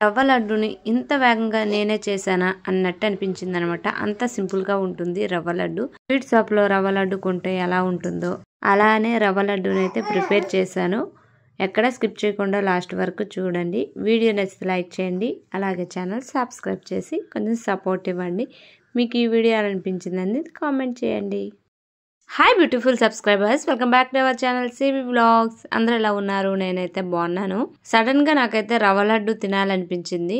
రవ్వ లడ్డుని ఇంత వేగంగా నేనే చేశానా అన్నట్టు అనిపించింది అనమాట. అంత సింపుల్గా ఉంటుంది రవ్వ లడ్డు. స్వీట్ షాప్లో రవ్వ లడ్డు కొంటే ఎలా ఉంటుందో అలానే రవ్వ లడ్డుని అయితే ప్రిపేర్ చేశాను. ఎక్కడ స్కిప్ చేయకుండా లాస్ట్ వరకు చూడండి. వీడియో నచ్చితే లైక్ చేయండి, అలాగే ఛానల్ సబ్స్క్రైబ్ చేసి కొంచెం సపోర్ట్ ఇవ్వండి. మీకు ఈ వీడియో ఎలా అనిపించిందని కామెంట్ చేయండి. Hi beautiful subscribers, welcome back to our channel CV vlogs. అందరూ ఎలా ఉన్నారు? నేనైతే బాగున్నాను. సడన్గా నాకైతే రవ్వ లడ్డు తినాలనిపించింది.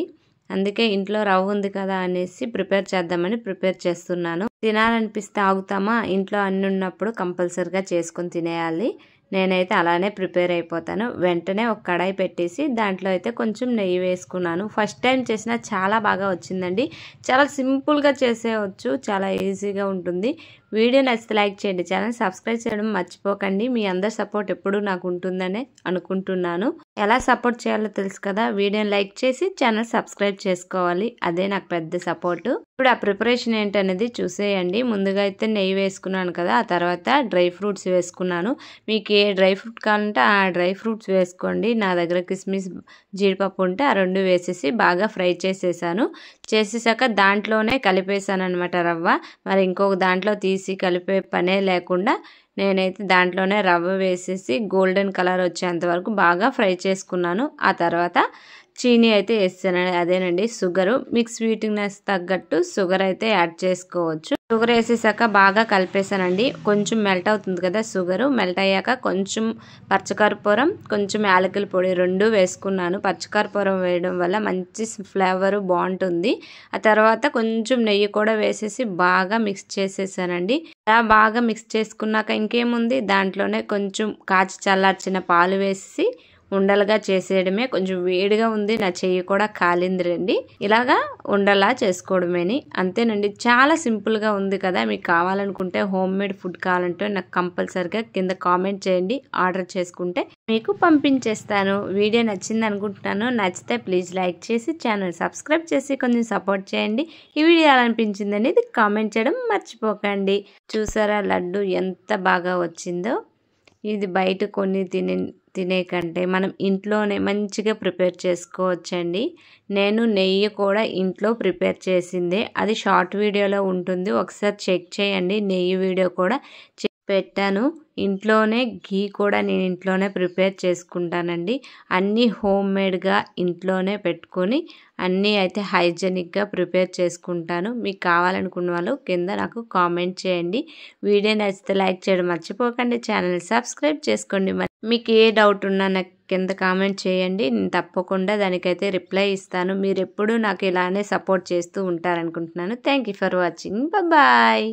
అందుకే ఇంట్లో రవ్వ ఉంది కదా అనేసి ప్రిపేర్ చేద్దామని ప్రిపేర్ చేస్తున్నాను. తినాలనిపిస్తే ఆగుతామా? ఇంట్లో అన్ని ఉన్నప్పుడు కంపల్సరిగా చేసుకొని తినేయాలి. నేనైతే అలానే ప్రిపేర్ అయిపోతాను. వెంటనే ఒక కడాయి పెట్టేసి దాంట్లో అయితే కొంచెం నెయ్యి వేసుకున్నాను. ఫస్ట్ టైం చేసినా చాలా బాగా వచ్చిందండి. చాలా సింపుల్గా చేసేయచ్చు, చాలా ఈజీగా ఉంటుంది. వీడియో నచ్చితే లైక్ చేయండి, ఛానల్ సబ్స్క్రైబ్ చేయడం మర్చిపోకండి. మీ అందరి సపోర్ట్ ఎప్పుడూ నాకు ఉంటుందనే అనుకుంటున్నాను. ఎలా సపోర్ట్ చేయాలో తెలుసు కదా. వీడియోని లైక్ చేసి ఛానల్ సబ్స్క్రైబ్ చేసుకోవాలి, అదే నాకు పెద్ద సపోర్ట్. ఇప్పుడు ఆ ప్రిపరేషన్ ఏంటనేది చూసేయండి. ముందుగా అయితే నెయ్యి వేసుకున్నాను కదా, ఆ తర్వాత డ్రై ఫ్రూట్స్ వేసుకున్నాను. మీకు ఏ డ్రై ఫ్రూట్ కావాలంటే ఆ డ్రై ఫ్రూట్స్ వేసుకోండి. నా దగ్గర కిస్మిస్, జీడిపప్పు ఉంటే ఆ రెండు వేసేసి బాగా ఫ్రై చేసేసాను. చేసేసాక దాంట్లోనే కలిపేసాను అనమాట రవ్వ. మరి ఇంకొక దాంట్లో తీసి కలిపే పనే లేకుండా నేనైతే దాంట్లోనే రవ్వ వేసేసి గోల్డెన్ కలర్ వచ్చేంత వరకు బాగా ఫ్రై చేసుకున్నాను. ఆ తర్వాత చీనీ అయితే వేస్తాను, అదేనండి షుగరు. మీకు స్వీట్నెస్ తగ్గట్టు షుగర్ అయితే యాడ్ చేసుకోవచ్చు. షుగర్ వేసేసాక బాగా కలిపేసానండి. కొంచెం మెల్ట్ అవుతుంది కదా షుగరు. మెల్ట్ అయ్యాక కొంచెం పచ్చకర్పూరం, కొంచెం యాలకుల పొడి రెండు వేసుకున్నాను. పచ్చకర్పూరం వేయడం వల్ల మంచి ఫ్లేవరు బాగుంటుంది. ఆ తర్వాత కొంచెం నెయ్యి కూడా వేసేసి బాగా మిక్స్ చేసేసానండి. అలా బాగా మిక్స్ చేసుకున్నాక ఇంకేముంది, దాంట్లోనే కొంచెం కాచి చల్లార్చిన పాలు వేసి ఉండలుగా చేసేయడమే. కొంచెం వేడిగా ఉంది, నా చెయ్యి కూడా కాలింది రండి. ఇలాగా ఉండలా చేసుకోవడమేని, అంతేనండి. చాలా సింపుల్గా ఉంది కదా. మీకు కావాలనుకుంటే హోమ్ మేడ్ ఫుడ్ కావాలంటే నాకు కంపల్సరిగా కింద కామెంట్ చేయండి. ఆర్డర్ చేసుకుంటే మీకు పంపించేస్తాను. వీడియో నచ్చింది అనుకుంటున్నాను. నచ్చితే ప్లీజ్ లైక్ చేసి ఛానల్ సబ్స్క్రైబ్ చేసి కొంచెం సపోర్ట్ చేయండి. ఈ వీడియో ఎలా అనిపించింది అనేది కామెంట్ చేయడం మర్చిపోకండి. చూసారా లడ్డు ఎంత బాగా వచ్చిందో. ఇది బయట కొన్ని తినే కంటే మనం ఇంట్లోనే మంచిగా ప్రిపేర్ చేసుకోవచ్చండి. నేను నెయ్యి కూడా ఇంట్లో ప్రిపేర్ చేసిందే, అది షార్ట్ వీడియోలో ఉంటుంది, ఒకసారి చెక్ చేయండి. నెయ్యి వీడియో కూడా పెట్టాను. ఇంట్లోనే ఘీ కూడా నేను ఇంట్లోనే ప్రిపేర్ చేసుకుంటానండి. అన్నీ హోమ్ మేడ్గా ఇంట్లోనే పెట్టుకొని అన్నీ అయితే హైజెనిక్గా ప్రిపేర్ చేసుకుంటాను. మీకు కావాలనుకున్న వాళ్ళు కింద నాకు కామెంట్ చేయండి. వీడియో నచ్చితే లైక్ చేయడం మర్చిపోకండి, ఛానల్ సబ్స్క్రైబ్ చేసుకోండి. మీకు ఏ డౌట్ ఉన్నా నాకు కింద కామెంట్ చేయండి, నేను తప్పకుండా దానికైతే రిప్లై ఇస్తాను. మీరు ఎప్పుడూ నాకు ఇలానే సపోర్ట్ చేస్తూ ఉంటారనుకుంటున్నాను. Thank you for watching. Bye.